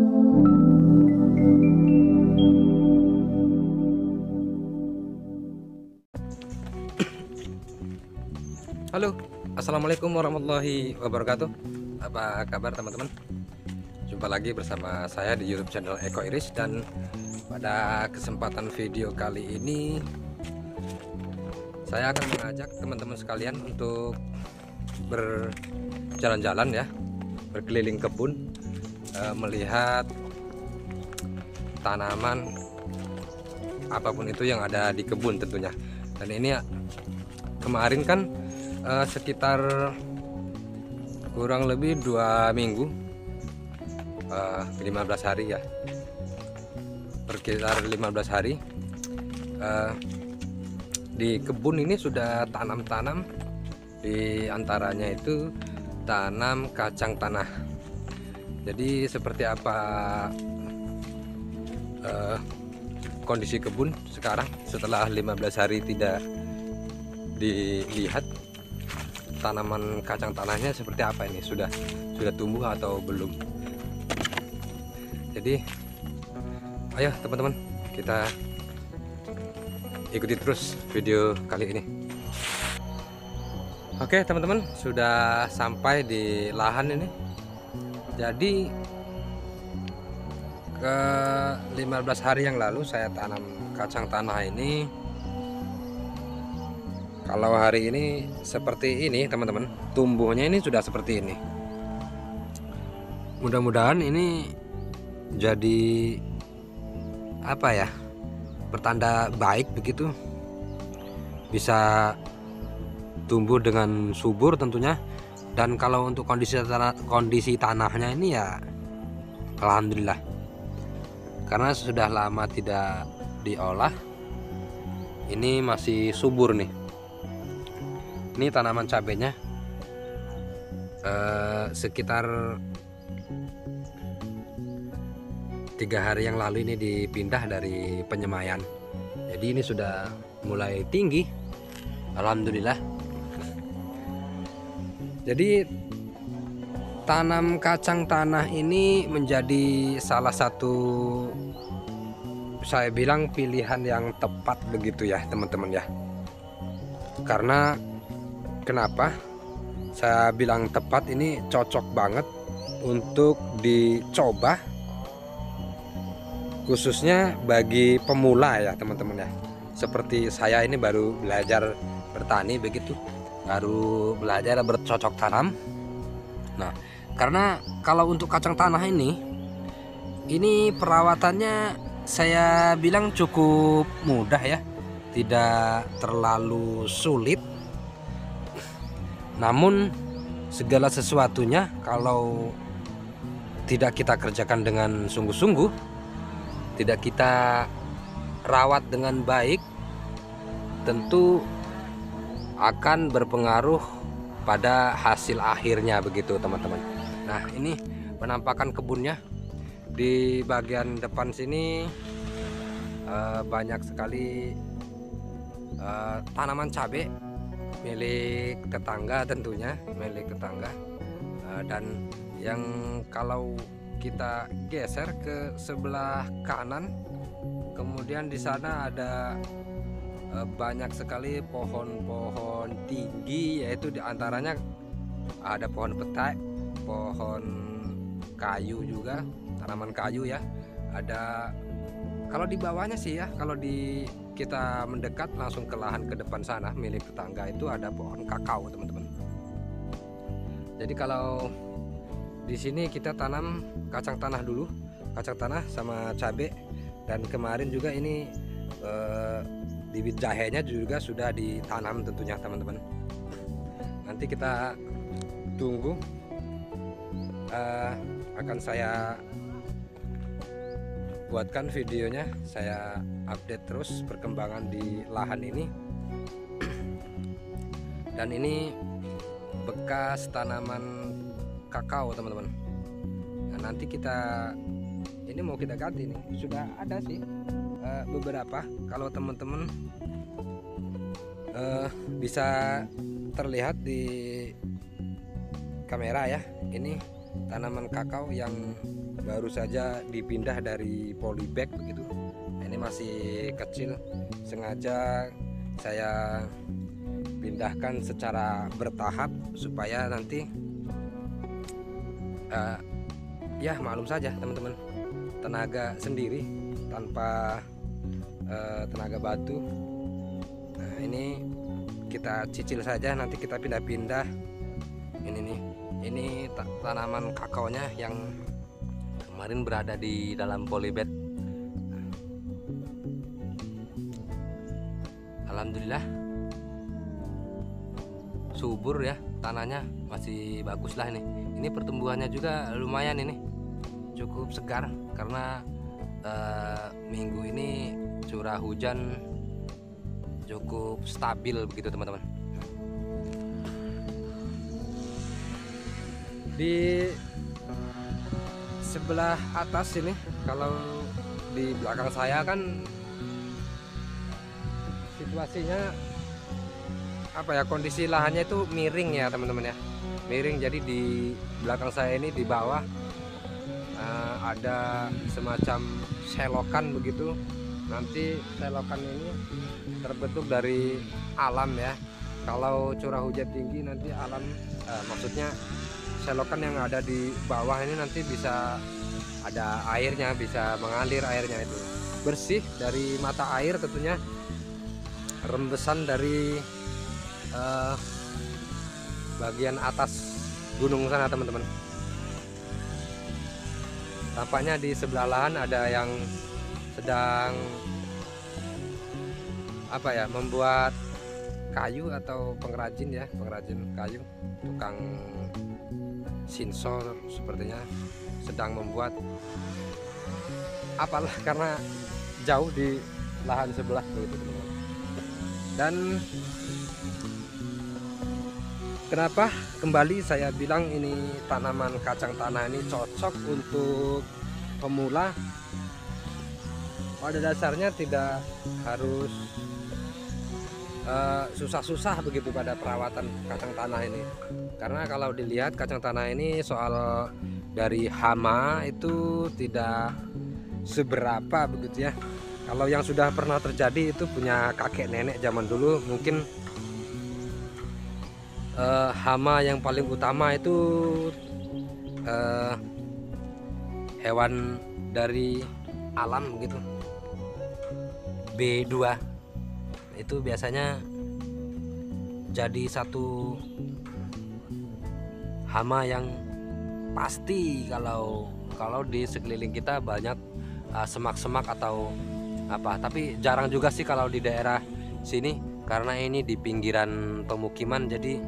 Halo, assalamualaikum warahmatullahi wabarakatuh. Apa kabar teman-teman? Jumpa lagi bersama saya di YouTube channel Eko Iris, dan pada kesempatan video kali ini saya akan mengajak teman-teman sekalian untuk berjalan-jalan ya, berkeliling kebun, melihat tanaman apapun itu yang ada di kebun tentunya. Dan ini ya, kemarin kan sekitar kurang lebih 2 minggu, 15 hari ya, sekitar 15 hari di kebun ini sudah tanam-tanam, di antaranya itu tanam kacang tanah. Jadi seperti apa kondisi kebun sekarang setelah 15 hari tidak dilihat, tanaman kacang tanahnya seperti apa ini, sudah tumbuh atau belum. Jadi ayo teman-teman, kita ikuti terus video kali ini. Oke teman-teman, sudah sampai di lahan ini. Jadi ke 15 hari yang lalu saya tanam kacang tanah ini. Kalau hari ini seperti ini teman-teman, tumbuhnya ini sudah seperti ini. Mudah-mudahan ini jadi apa ya, pertanda baik begitu, bisa tumbuh dengan subur tentunya. Dan kalau untuk kondisi tanahnya ini ya alhamdulillah, karena sudah lama tidak diolah, ini masih subur nih. Ini tanaman cabenya sekitar 3 hari yang lalu ini dipindah dari penyemaian. Jadi ini sudah mulai tinggi, alhamdulillah. Jadi tanam kacang tanah ini menjadi salah satu, saya bilang, pilihan yang tepat begitu ya teman-teman ya. Karena kenapa saya bilang tepat, ini cocok banget untuk dicoba, khususnya bagi pemula ya teman-teman ya. Seperti saya ini baru belajar bertani begitu, baru belajar bercocok tanam. Nah, karena kalau untuk kacang tanah ini perawatannya saya bilang cukup mudah ya, tidak terlalu sulit. Namun segala sesuatunya kalau tidak kita kerjakan dengan sungguh-sungguh, tidak kita rawat dengan baik, tentu akan berpengaruh pada hasil akhirnya begitu teman-teman. Nah, ini penampakan kebunnya. Di bagian depan sini banyak sekali tanaman cabai milik tetangga tentunya, milik tetangga. Dan yang kalau kita geser ke sebelah kanan, kemudian di sana ada banyak sekali pohon-pohon tinggi, yaitu diantaranya ada pohon petai, pohon kayu juga, tanaman kayu ya. Ada, kalau di bawahnya sih ya, kalau kita mendekat langsung ke lahan ke depan sana milik tetangga, itu ada pohon kakao teman-teman. Jadi kalau di sini kita tanam kacang tanah dulu, kacang tanah sama cabai. Dan kemarin juga ini bibit jahenya juga sudah ditanam tentunya teman-teman. Nanti kita tunggu, akan saya buatkan videonya, saya update terus perkembangan di lahan ini. Dan ini bekas tanaman kakao teman-teman. Nah, nanti ini mau kita ganti nih, sudah ada sih beberapa. Kalau teman-teman bisa terlihat di kamera ya, ini tanaman kakao yang baru saja dipindah dari polybag begitu. Ini masih kecil, sengaja saya pindahkan secara bertahap supaya nanti ya maklum saja teman-teman, tenaga sendiri tanpa tenaga batu. Nah ini kita cicil saja, nanti kita pindah-pindah. Ini nih, ini tanaman kakaonya yang kemarin berada di dalam polybag. Alhamdulillah subur ya, tanahnya masih bagus lah ini. Ini pertumbuhannya juga lumayan, ini cukup segar karena minggu ini curah hujan cukup stabil begitu teman-teman. Di sebelah atas ini, kalau di belakang saya kan situasinya apa ya, kondisi lahannya itu miring ya teman-teman ya, miring. Jadi di belakang saya ini di bawah ada semacam selokan begitu. Nanti selokan ini terbentuk dari alam ya. Kalau curah hujan tinggi nanti alam maksudnya selokan yang ada di bawah ini nanti bisa ada airnya, bisa mengalir airnya, itu bersih dari mata air tentunya, rembesan dari bagian atas gunung sana teman-teman. Tampaknya di sebelah lahan ada yang sedang apa ya, membuat kayu atau pengrajin ya, pengrajin kayu, tukang sinsor sepertinya sedang membuat apalah, karena jauh di lahan sebelah begitu teman-teman. Dan kenapa kembali saya bilang ini tanaman kacang tanah ini cocok untuk pemula? Pada dasarnya tidak harus susah-susah begitu pada perawatan kacang tanah ini, karena kalau dilihat kacang tanah ini soal dari hama itu tidak seberapa begitu ya. Kalau yang sudah pernah terjadi itu punya kakek nenek zaman dulu, mungkin hama yang paling utama itu hewan dari alam begitu, B2 itu biasanya jadi satu hama yang pasti kalau di sekeliling kita banyak semak-semak atau apa. Tapi jarang juga sih kalau di daerah sini, karena ini di pinggiran pemukiman. Jadi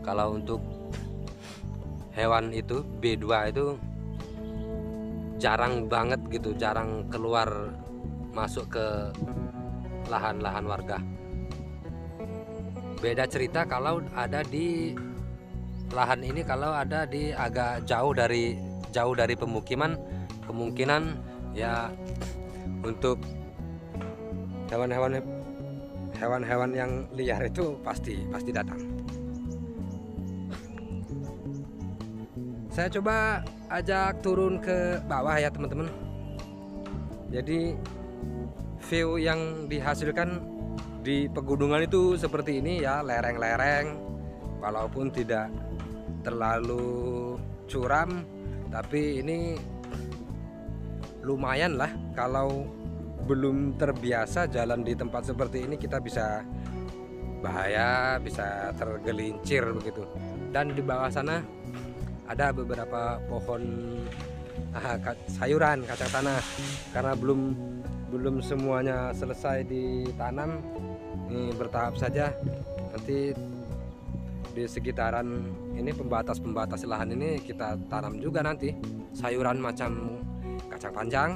kalau untuk hewan itu B2 itu jarang banget gitu, jarang keluar masuk ke lahan-lahan warga. Beda cerita kalau ada di lahan ini, kalau ada di agak jauh dari pemukiman, kemungkinan ya untuk hewan-hewan yang liar itu pasti datang. Saya coba ajak turun ke bawah ya teman-teman. Jadi view yang dihasilkan di pegunungan itu seperti ini ya, lereng-lereng, walaupun tidak terlalu curam, tapi ini lumayan lah. Kalau belum terbiasa jalan di tempat seperti ini, kita bisa bahaya, bisa tergelincir begitu. Dan di bawah sana ada beberapa pohon sayuran kacang tanah, karena belum semuanya selesai ditanam, ini bertahap saja. Nanti di sekitaran ini pembatas lahan ini kita tanam juga nanti sayuran macam kacang panjang,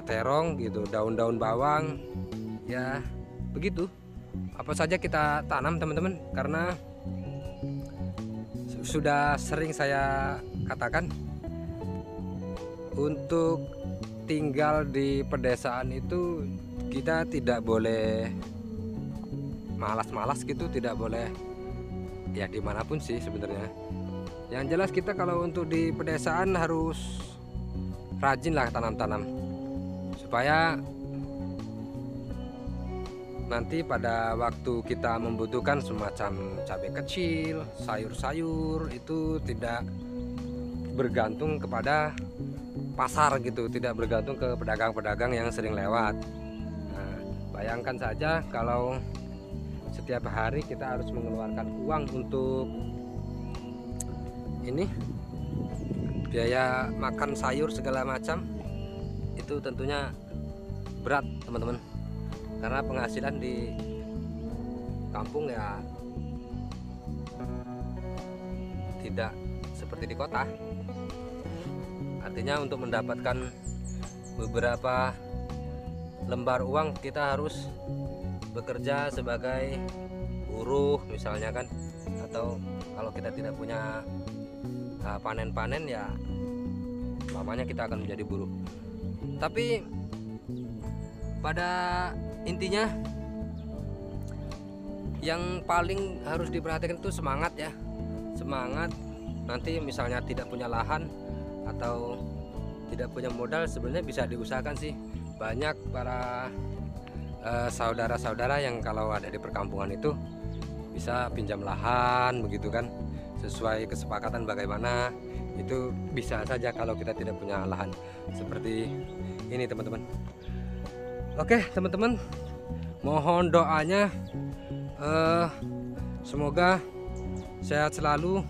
terong gitu, daun-daun bawang ya begitu. Apa saja kita tanam teman-teman, karena sudah sering saya katakan, untuk tinggal di pedesaan itu kita tidak boleh malas-malas gitu, tidak boleh ya dimanapun sih sebenarnya. Yang jelas kita kalau untuk di pedesaan harus rajinlah tanam-tanam, supaya nanti pada waktu kita membutuhkan semacam cabai kecil, sayur-sayur, itu tidak bergantung kepada pasar gitu, tidak bergantung ke pedagang-pedagang yang sering lewat. Nah, bayangkan saja kalau setiap hari kita harus mengeluarkan uang untuk ini, biaya makan sayur segala macam, itu tentunya berat teman-teman, karena penghasilan di kampung ya tidak seperti di kota. Artinya untuk mendapatkan beberapa lembar uang kita harus bekerja sebagai buruh misalnya kan, atau kalau kita tidak punya panen-panen ya lamanya kita akan menjadi buruh. Tapi pada intinya yang paling harus diperhatikan itu semangat ya, semangat. Nanti misalnya tidak punya lahan atau tidak punya modal, sebenarnya bisa diusahakan sih. Banyak para saudara-saudara yang kalau ada di perkampungan itu bisa pinjam lahan begitu kan, sesuai kesepakatan bagaimana, itu bisa saja kalau kita tidak punya lahan seperti ini teman-teman. Oke teman-teman, mohon doanya, semoga sehat selalu.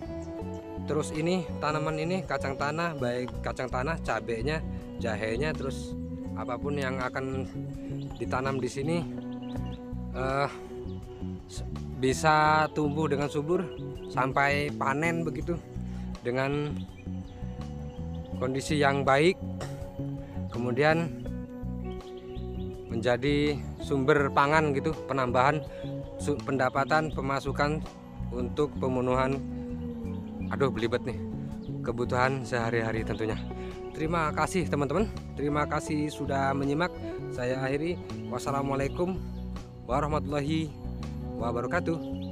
Terus ini tanaman ini, kacang tanah, baik kacang tanah, cabenya, jahenya, terus apapun yang akan ditanam di sini bisa tumbuh dengan subur sampai panen begitu, dengan kondisi yang baik, kemudian menjadi sumber pangan gitu, penambahan pendapatan, pemasukan untuk pemenuhan, aduh belibet nih, kebutuhan sehari-hari tentunya. Terima kasih teman-teman, terima kasih sudah menyimak. Saya akhiri, wassalamualaikum warahmatullahi wabarakatuh.